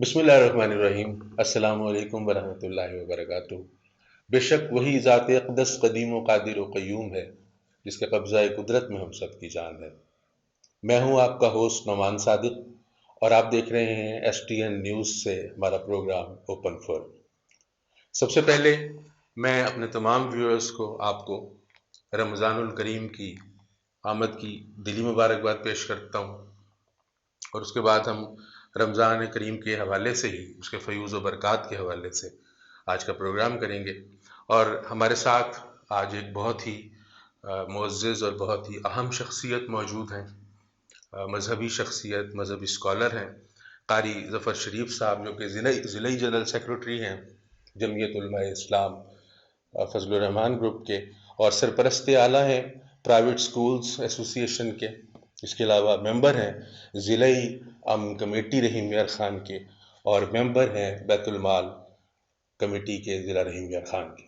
بسم اللہ الرحمن الرحیم۔ السلام علیکم ورحمۃ اللہ وبرکاتہ۔ بے شک وہی ذات اقدس قدیم و قادر و قیوم ہے جس کے قبضہ قدرت میں ہم سب کی جان ہے۔ میں ہوں آپ کا ہوسٹ نعمان صادق اور آپ دیکھ رہے ہیں STN نیوز سے ہمارا پروگرام اوپن فورم۔ سب سے پہلے میں اپنے تمام ویورز کو آپ کو رمضان الکریم کی آمد کی دلی مبارکباد پیش کرتا ہوں، اور اس کے بعد ہم رمضان کریم کے حوالے سے ہی، اس کے فیوز و برکات کے حوالے سے آج کا پروگرام کریں گے۔ اور ہمارے ساتھ آج ایک بہت ہی معزز اور بہت ہی اہم شخصیت موجود ہیں، مذہبی شخصیت، مذہبی اسکالر ہیں، قاری ظفر شریف صاحب، جو کہ ضلعی جنرل سیکرٹری ہیں جمعیت علماء اسلام فضل الرحمان گروپ کے، اور سرپرست اعلیٰ ہیں پرائیویٹ سکولز ایسوسی ایشن کے۔ اس کے علاوہ ممبر ہیں ضلعی کمیٹی رحیم یار خان کے، اور ممبر ہیں بیت المال کمیٹی کے ضلع رحیم یار خان کے۔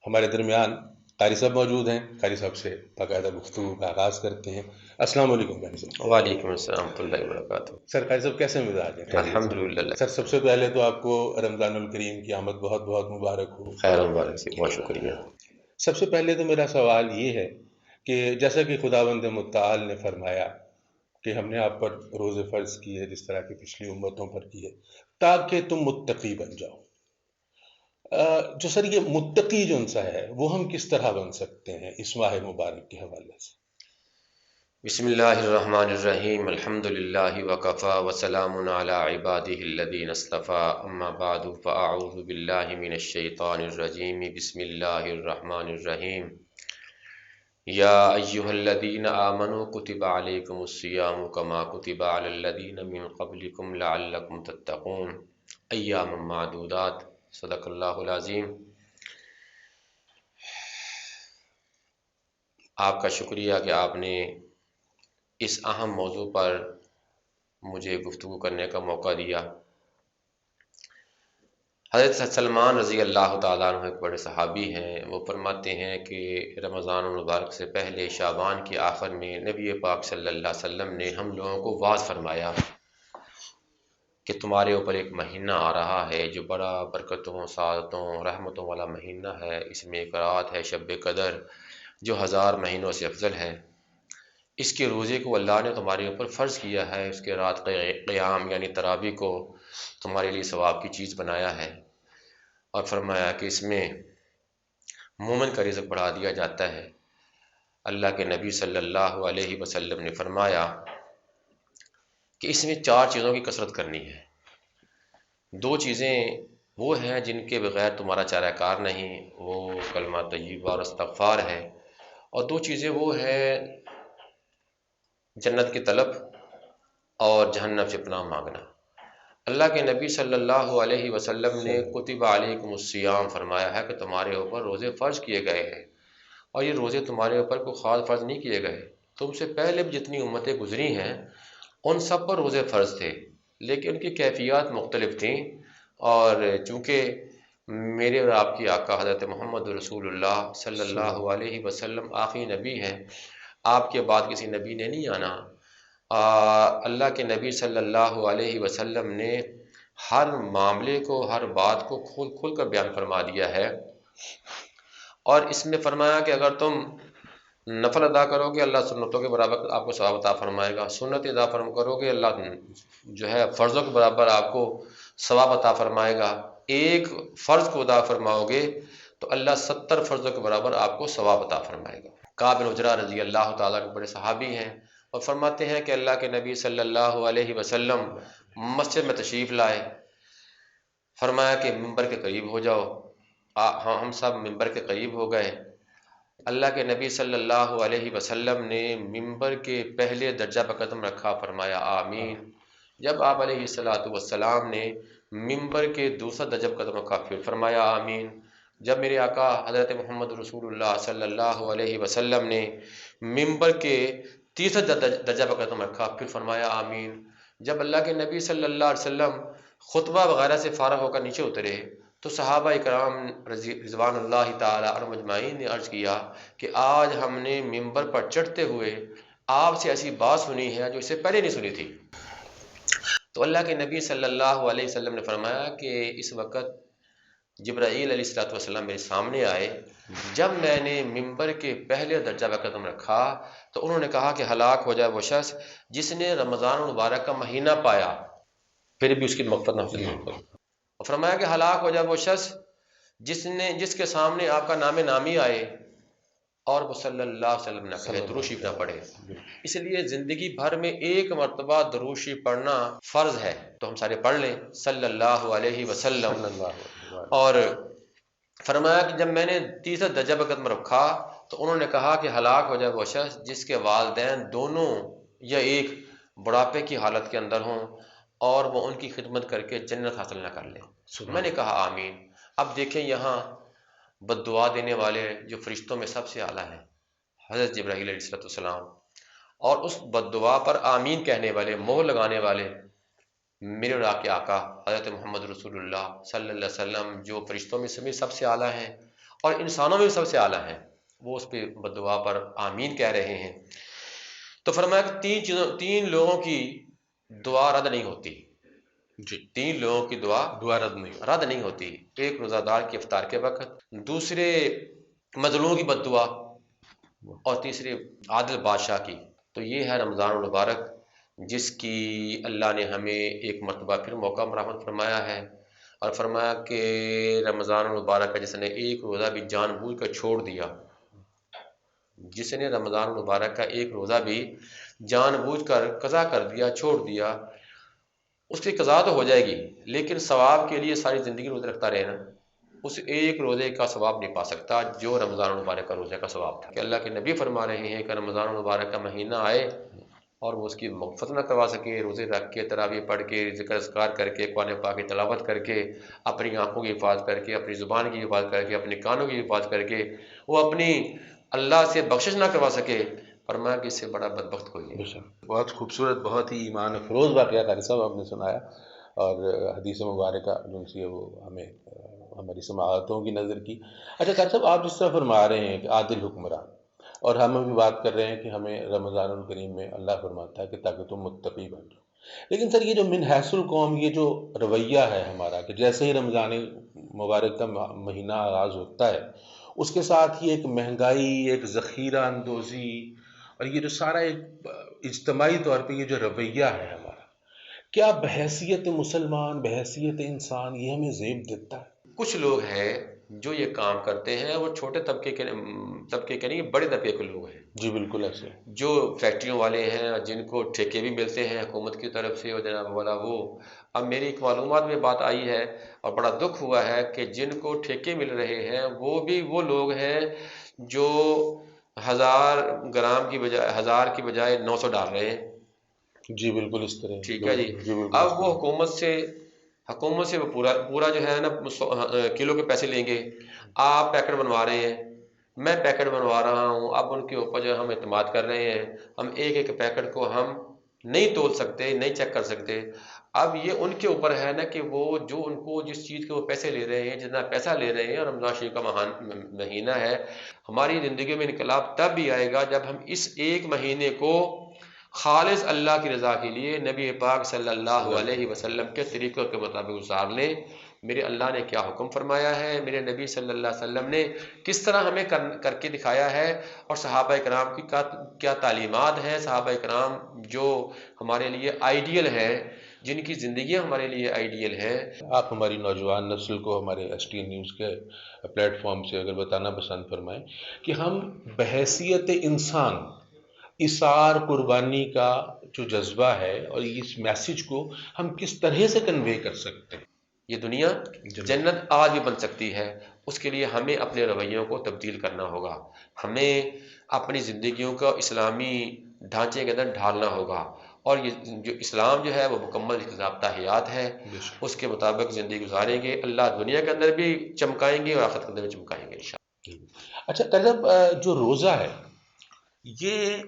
ہمارے درمیان قاری صاحب موجود ہیں۔ قاری صاحب سے باقاعدہ گفتگو کا آغاز کرتے ہیں۔ السلام علیکم قاری صاحب۔ وعلیکم السلام ورحمۃ اللہ وبرکاتہ۔ سر قاری صاحب کیسے مزاج ہیں؟ الحمدللہ، سر سب سے پہلے تو آپ کو رمضان الکریم کی آمد بہت بہت مبارک ہو۔ خیر مبارک سے بہت شکریہ۔ سب سے پہلے تو میرا سوال یہ ہے کہ جیسا کہ خداوند متعال نے فرمایا کہ ہم نے آپ پر روزے فرض کی ہے جس طرح کی پچھلی امتوں پر کی ہے تاکہ تم متقی بن جاؤ۔ جو سر یہ متقی جو سا ہے وہ ہم کس طرح بن سکتے ہیں اس ماہ مبارک کے حوالے سے؟ بسم اللہ الرحمن الرحیم، الحمد للہ وکفا وسلام علی عبادہ الذین اصطفیٰ، اما بعد فاعوذ باللہ من الشیطان الرجیم، بسم اللہ الرحمن الرحیم۔ یا ایہا الذین آمنوا کتب علیکم الصیام کما کتب علی الذین من قبلکم لعلکم تتقون، ایاما معدودات، صدق اللہ العظیم۔ آپ کا شکریہ کہ آپ نے اس اہم موضوع پر مجھے گفتگو کرنے کا موقع دیا۔ حضرت سلمان رضی اللہ تعالیٰ عنہ ایک بڑے صحابی ہیں، وہ فرماتے ہیں کہ رمضان المبارک سے پہلے شعبان کے آخر میں نبی پاک صلی اللہ علیہ وسلم نے ہم لوگوں کو واعظ فرمایا کہ تمہارے اوپر ایک مہینہ آ رہا ہے جو بڑا برکتوں، سعادتوں، رحمتوں والا مہینہ ہے۔ اس میں ایک رات ہے شب قدر جو 1000 مہینوں سے افضل ہے۔ اس کے روزے کو اللہ نے تمہارے اوپر فرض کیا ہے، اس کے رات قیام یعنی تراویح کو تمہارے لیے ثواب کی چیز بنایا ہے، اور فرمایا کہ اس میں مومن کا رزق بڑھا دیا جاتا ہے۔ اللہ کے نبی صلی اللہ علیہ وسلم نے فرمایا کہ اس میں 4 چیزوں کی کثرت کرنی ہے۔ 2 چیزیں وہ ہیں جن کے بغیر تمہارا چارہ کار نہیں، وہ کلمہ طیبہ اور استغفار ہے، اور 2 چیزیں وہ ہیں جنت کی طلب اور جہنم سے پناہ مانگنا۔ اللہ کے نبی صلی اللہ علیہ وسلم نے کتب علیکم الصیام فرمایا ہے کہ تمہارے اوپر روزے فرض کیے گئے ہیں، اور یہ روزے تمہارے اوپر کوئی خاص فرض نہیں کیے گئے۔ تم سے پہلے بھی جتنی امتیں گزری ہیں ان سب پر روزے فرض تھے، لیکن ان کی کیفیات مختلف تھیں، اور چونکہ میرے اور آپ کی آقا حضرت محمد رسول اللہ صلی اللہ علیہ وسلم آخری نبی ہیں، آپ کے بعد کسی نبی نے نہیں آنا۔ اللہ کے نبی صلی اللہ علیہ وسلم نے ہر معاملے کو، ہر بات کو کھول کر بیان فرما دیا ہے، اور اس میں فرمایا کہ اگر تم نفل ادا کرو گے اللہ سنتوں کے برابر آپ کو ثواب عطا فرمائے گا، سنت ادا کرو گے اللہ جو ہے فرضوں کے برابر آپ کو ثواب عطا فرمائے گا، ایک فرض کو ادا فرماؤ گے تو اللہ 70 فرضوں کے برابر آپ کو ثواب عطا فرمائے گا۔ کعب بن عجرہ رضی اللہ تعالیٰ کے بڑے صحابی ہیں، اور فرماتے ہیں کہ اللہ کے نبی صلی اللہ علیہ وسلم مسجد میں تشریف لائے، فرمایا کہ ممبر کے قریب ہو جاؤ۔ ہم سب ممبر کے قریب ہو گئے۔ اللہ کے نبی صلی اللہ علیہ وسلم نے ممبر کے پہلے درجہ پر قدم رکھا، فرمایا آمین۔ جب آپ علیہ السلام نے ممبر کے دوسرا درجہ پر قدم رکھا، پھر فرمایا آمین۔ جب میرے آقا حضرت محمد رسول اللہ صلی اللہ علیہ وسلم نے ممبر کے تیسرا درجہ پر قدم رکھا، پھر فرمایا آمین۔ جب اللہ کے نبی صلی اللہ علیہ وسلم خطبہ وغیرہ سے فارغ ہو کر نیچے اترے تو صحابہ اکرام رضوان اللہ تعالی عنہم اجمعین نے عرض کیا کہ آج ہم نے ممبر پر چڑھتے ہوئے آپ سے ایسی بات سنی ہے جو اس سے پہلے نہیں سنی تھی۔ تو اللہ کے نبی صلی اللہ علیہ وسلم نے فرمایا کہ اس وقت جبرائیل علیہ الصلوۃ والسلام میرے سامنے آئے، جب میں نے ممبر کے پہلے درجہ پہ قدم رکھا تو انہوں نے کہا کہ ہلاک ہو جائے وہ شخص جس نے رمضان المبارک کا مہینہ پایا پھر بھی اس کی مغفرت نہ حاصل ہو، اور فرمایا کہ ہلاک ہو جائے وہ شخص جس کے سامنے آپ کا نام نامی آئے اور وہ صلی اللہ علیہ وسلم نہ کہے، درود شریف نہ پڑھے۔ اس لیے زندگی بھر میں ایک مرتبہ درود شریف پڑھنا فرض ہے، تو ہم سارے پڑھ لیں صلی اللہ علیہ وسلم۔ اور فرمایا کہ جب میں نے تیسرا درجہ پہ قدم رکھا تو انہوں نے کہا کہ ہلاک ہو جائے وہ شخص جس کے والدین دونوں یا ایک بڑھاپے کی حالت کے اندر ہوں اور وہ ان کی خدمت کر کے جنت حاصل نہ کر لیں۔ میں نے کہا آمین۔ اب دیکھیں یہاں بد دعا دینے والے جو فرشتوں میں سب سے اعلیٰ ہیں، حضرت جبرائیل علیہ الصلوۃ والسلام، اور اس بد دعا پر آمین کہنے والے، مہر لگانے والے میرے اور آپ کے آقا حضرت محمد رسول اللہ صلی اللہ علیہ وسلم، جو فرشتوں میں سب سے اعلیٰ ہیں اور انسانوں میں سب سے اعلیٰ ہیں، وہ اس پہ بد دعا پر آمین کہہ رہے ہیں۔ تو فرمایا کہ تین لوگوں کی دعا رد نہیں ہوتی، جی، تین لوگوں کی دعا رد نہیں ہوتی، ایک روزہ دار کی افطار کے وقت، دوسرے مظلوم کی بد دعا، اور تیسرے عادل بادشاہ کی۔ تو یہ ہے رمضان المبارک جس کی اللہ نے ہمیں ایک مرتبہ پھر موقع فراہم فرمایا ہے، اور فرمایا کہ رمضان المبارک کا جس نے ایک روزہ بھی جان بوجھ کر چھوڑ دیا، جس نے رمضان المبارک کا ایک روزہ بھی جان بوجھ کر قضا کر دیا، چھوڑ دیا، اس کی قضا تو ہو جائے گی لیکن ثواب کے لیے ساری زندگی روزے رکھتا رہے نا، اس ایک روزے کا ثواب نہیں پا سکتا جو رمضان المبارک کا روزے کا ثواب تھا۔ کہ اللہ کے نبی فرما رہے ہیں کہ رمضان المبارک کا مہینہ آئے اور وہ اس کی مغفرت نہ کروا سکے، روزے رکھ کے، تراویح پڑھ کے، ذکر اذکار کر کے، قرآن پاک کی تلاوت کر کے، اپنی آنکھوں کی حفاظت کر کے، اپنی زبان کی حفاظت کر کے، اپنی کانوں کی حفاظت کر کے وہ اپنی اللہ سے بخشش نہ کروا سکے، فرمایا کہ اس سے بڑا بدبخت کوئی نہیں۔ بہت خوبصورت، بہت ہی ایمان افروز واقعہ قاری صاحب آپ نے سنایا، اور حدیث مبارکہ جو سی ہے وہ ہمیں ہماری سماعتوں کی نظر کی۔ اچھا قاری صاحب، آپ جس طرح فرما رہے ہیں کہ عادل حکمران، اور ہم ابھی بات کر رہے ہیں کہ ہمیں رمضان الکریم میں اللہ فرماتا ہے کہ تاکہ تم متقی بن جاؤ، لیکن سر یہ جو من حیث القوم یہ جو رویہ ہے ہمارا کہ جیسے ہی رمضان مبارک کا مہینہ آغاز ہوتا ہے اس کے ساتھ ہی ایک مہنگائی، ایک ذخیرہ اندوزی، اور یہ جو سارا ایک اجتماعی طور پہ یہ جو رویہ ہے ہمارا، کیا بحیثیت مسلمان، بحیثیت انسان یہ ہمیں زیب دیتا ہے؟ کچھ لوگ ہیں جو یہ کام کرتے ہیں وہ چھوٹے طبقے کے نہیں، بڑے طبقے کے لوگ ہیں، جی بالکل ایسے، جو فیکٹریوں والے ہیں جن کو ٹھیکے بھی ملتے ہیں حکومت کی طرف سے، اور جناب والا وہ، اب میری ایک معلومات میں بات آئی ہے اور بڑا دکھ ہوا ہے کہ جن کو ٹھیکے مل رہے ہیں وہ بھی وہ لوگ ہیں جو 1000 گرام کی بجائے 1000 کی بجائے 900 ڈال رہے ہیں۔ جی بالکل اس طرح، ٹھیک ہے جی۔ بالکل اب وہ حکومت سے وہ پورا جو ہے نا کلو کے پیسے لیں گے، آپ پیکٹ بنوا رہے ہیں، میں پیکٹ بنوا رہا ہوں، اب ان کے اوپر جو ہم اعتماد کر رہے ہیں، ہم ایک ایک پیکٹ کو ہم نہیں تول سکتے، نہیں چیک کر سکتے۔ اب یہ ان کے اوپر ہے نا کہ وہ جو ان کو جس چیز کے وہ پیسے لے رہے ہیں، جتنا پیسہ لے رہے ہیں، اور رمضان شریف کا مہینہ ہے، ہماری زندگی میں انقلاب تب بھی آئے گا جب ہم اس ایک مہینے کو خالص اللہ کی رضا کے لیے نبی پاک صلی اللہ علیہ وسلم کے طریقوں کے مطابق گزار لیں۔ میرے اللہ نے کیا حکم فرمایا ہے، میرے نبی صلی اللہ علیہ وسلم نے کس طرح ہمیں کر کے دکھایا ہے، اور صحابہ کرام کی کیا تعلیمات ہیں، صحابہ کرام جو ہمارے لیے آئیڈیل ہیں، جن کی زندگیاں ہمارے لیے آئیڈیل ہیں۔ آپ ہماری نوجوان نسل کو ہمارے ایس ٹی نیوز کے پلیٹ فارم سے اگر بتانا پسند فرمائیں کہ ہم بحیثیت انسان اثار قربانی کا جو جذبہ ہے اور اس میسج کو ہم کس طرح سے کنوے کر سکتے ہیں؟ یہ دنیا جنت آج بھی بن سکتی ہے، اس کے لیے ہمیں اپنے رویوں کو تبدیل کرنا ہوگا، ہمیں اپنی زندگیوں کو اسلامی ڈھانچے کے اندر ڈھالنا ہوگا، اور یہ جو اسلام جو ہے وہ مکمل ضابطہ حیات ہے، اس کے مطابق زندگی گزاریں گے، اللہ دنیا کے اندر بھی چمکائیں گے اور آخرت کے اندر بھی چمکائیں گے انشاءاللہ۔ اچھا طلب، جو روزہ ہے یہ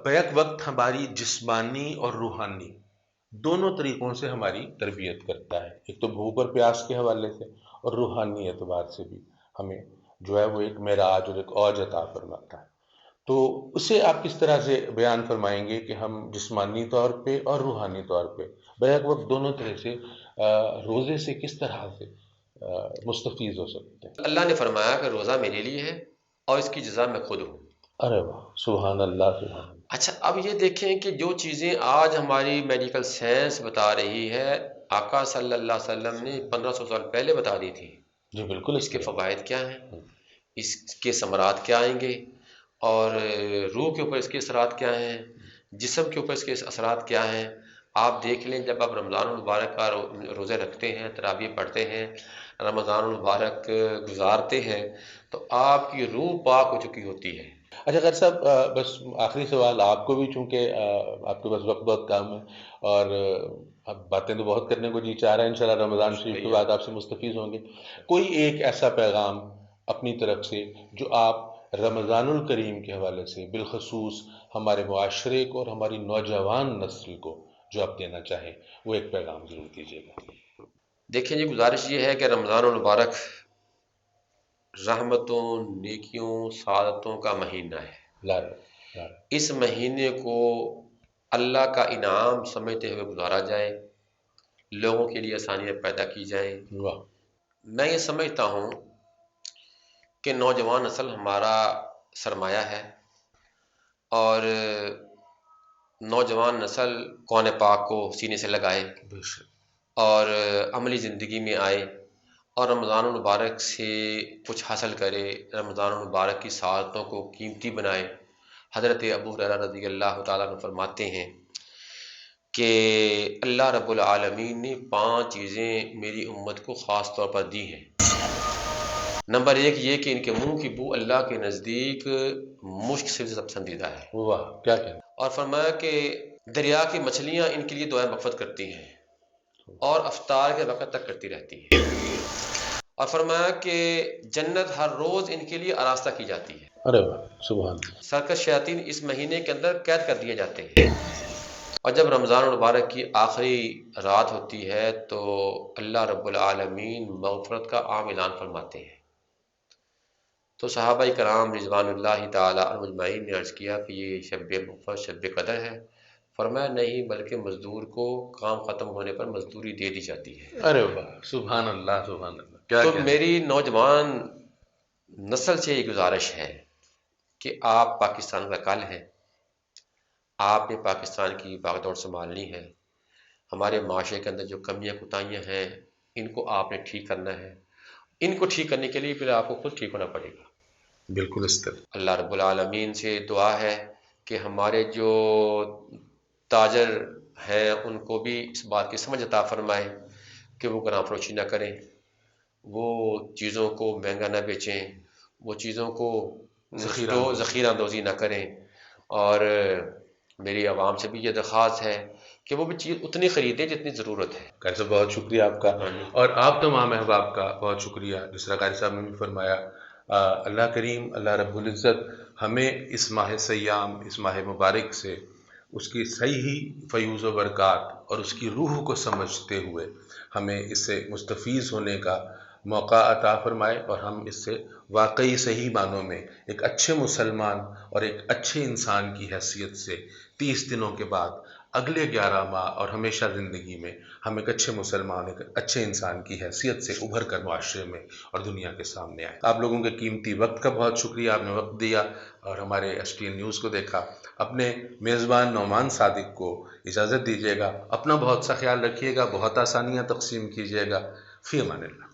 بیک وقت ہماری جسمانی اور روحانی دونوں طریقوں سے ہماری تربیت کرتا ہے، ایک تو بھوک اور پیاس کے حوالے سے، اور روحانی اعتبار سے بھی ہمیں جو ہے وہ ایک معراج اور ایک اوج عطا فرماتا ہے۔ تو اسے آپ کس طرح سے بیان فرمائیں گے کہ ہم جسمانی طور پہ اور روحانی طور پہ بیک وقت دونوں طرح سے روزے سے کس طرح سے مستفیض ہو سکتے ہیں؟ اللہ نے فرمایا کہ روزہ میرے لیے ہے اور اس کی جزا میں خود ہوں۔ ارے واہ، سبحان اللہ، سبحان اللہ۔ اچھا، اب یہ دیکھیں کہ جو چیزیں آج ہماری میڈیکل سائنس بتا رہی ہے، آقا صلی اللہ علیہ وسلم نے 1500 سال پہلے بتا دی تھی۔ جی بالکل، اس کے فوائد کیا ہیں، اس کے ثمرات کیا آئیں گے، اور روح کے اوپر اس کے اثرات کیا ہیں، جسم کے اوپر اس کے اثرات کیا ہیں۔ آپ دیکھ لیں، جب آپ رمضان المبارک کا روزے رکھتے ہیں، تراویح پڑھتے ہیں، رمضان المبارک گزارتے ہیں، تو آپ کی روح پاک ہو چکی ہوتی ہے۔ اچھا خیر صاحب، بس آخری سوال آپ کو بھی، چونکہ آپ کے پاس وقت بہت کم ہے اور اب باتیں تو بہت کرنے کو جی چاہ رہا ہے، انشاءاللہ رمضان شریف کے بعد آپ سے مستفیض ہوں گے۔ کوئی ایک ایسا پیغام اپنی طرف سے جو آپ رمضان الکریم کے حوالے سے بالخصوص ہمارے معاشرے کو اور ہماری نوجوان نسل کو جو آپ دینا چاہیں، وہ ایک پیغام ضرور دیجیے گا۔ دیکھیں جی، گزارش یہ ہے کہ رمضان المبارک رحمتوں، نیکیوں، سعادتوں کا مہینہ ہے۔ اس مہینے کو اللہ کا انعام سمجھتے ہوئے گزارا جائے، لوگوں کے لیے آسانیاں پیدا کی جائیں۔ میں یہ سمجھتا ہوں کہ نوجوان نسل ہمارا سرمایہ ہے، اور نوجوان نسل قرآن پاک کو سینے سے لگائے اور عملی زندگی میں آئے اور رمضان المبارک سے کچھ حاصل کرے، رمضان المبارک کی سعادتوں کو قیمتی بنائے۔ حضرت ابو ہریرہ رضی اللہ تعالیٰ عنہ فرماتے ہیں کہ اللہ رب العالمین نے 5 چیزیں میری امت کو خاص طور پر دی ہیں۔ نمبر 1 یہ کہ ان کے منہ کی بو اللہ کے نزدیک مشک سے زیادہ پسندیدہ ہے۔ واہ، کیا کہنا! اور فرمایا کہ دریا کی مچھلیاں ان کے لیے دعائیں مغفرت کرتی ہیں اور افطار کے وقت تک کرتی رہتی ہیں۔ اور فرمایا کہ جنت ہر روز ان کے لیے آراستہ کی جاتی ہے۔ ارے واہ، سبحان اللہ۔ سرکش شیاطین اس مہینے کے اندر قید کر دیے جاتے ہیں، اور جب رمضان المبارک کی آخری رات ہوتی ہے تو اللہ رب العالمین مغفرت کا عام اعلان فرماتے ہیں۔ تو صحابہ کرام رضوان اللہ تعالی عنہم اجمعین نے عرض کیا کہ یہ شب مغفرت، شب قدر ہے۔ فرمایا نہیں، بلکہ مزدور کو کام ختم ہونے پر مزدوری دے دی جاتی ہے۔ ارے واہ، سبحان اللہ، سبحان اللہ۔ تو میری نوجوان نسل سے یہ گزارش ہے کہ آپ پاکستان کا کل ہیں، آپ نے پاکستان کی باغ دوڑ سنبھالنی ہے۔ ہمارے معاشرے کے اندر جو کمیاں کوتاہیاں ہیں، ان کو آپ نے ٹھیک کرنا ہے۔ ان کو ٹھیک کرنے کے لیے پھر آپ کو خود ٹھیک ہونا پڑے گا۔ بالکل اس طرح اللہ رب العالمین سے دعا ہے کہ ہمارے جو تاجر ہیں ان کو بھی اس بات کی سمجھ عطا فرمائے کہ وہ گراں فروشی نہ کریں، وہ چیزوں کو مہنگا نہ بیچیں، وہ چیزوں کو ذخیرہ اندوزی نہ کریں۔ اور میری عوام سے بھی یہ درخواست ہے کہ وہ بھی چیز اتنی خریدیں جتنی ضرورت ہے۔ قاری صاحب بہت شکریہ آپ کا، اور آپ تمام احباب کا بہت شکریہ۔ جس طرح قاری صاحب نے بھی فرمایا، اللہ کریم، اللہ رب العزت ہمیں اس ماہ سیام، اس ماہ مبارک سے اس کی صحیح فیوز و برکات اور اس کی روح کو سمجھتے ہوئے ہمیں اس سے مستفیض ہونے کا موقع عطا فرمائے، اور ہم اس سے واقعی صحیح معنوں میں ایک اچھے مسلمان اور ایک اچھے انسان کی حیثیت سے 30 دنوں کے بعد اگلے 11 ماہ اور ہمیشہ زندگی میں ہم ایک اچھے مسلمان، ایک اچھے انسان کی حیثیت سے ابھر کر معاشرے میں اور دنیا کے سامنے آئے۔ آپ لوگوں کے قیمتی وقت کا بہت شکریہ، آپ نے وقت دیا اور ہمارے STN نیوز کو دیکھا۔ اپنے میزبان نعمان صادق کو اجازت دیجیے گا، اپنا بہت سا خیال رکھیے گا، بہت آسانیاں تقسیم کیجیے گا۔ فی امان اللہ۔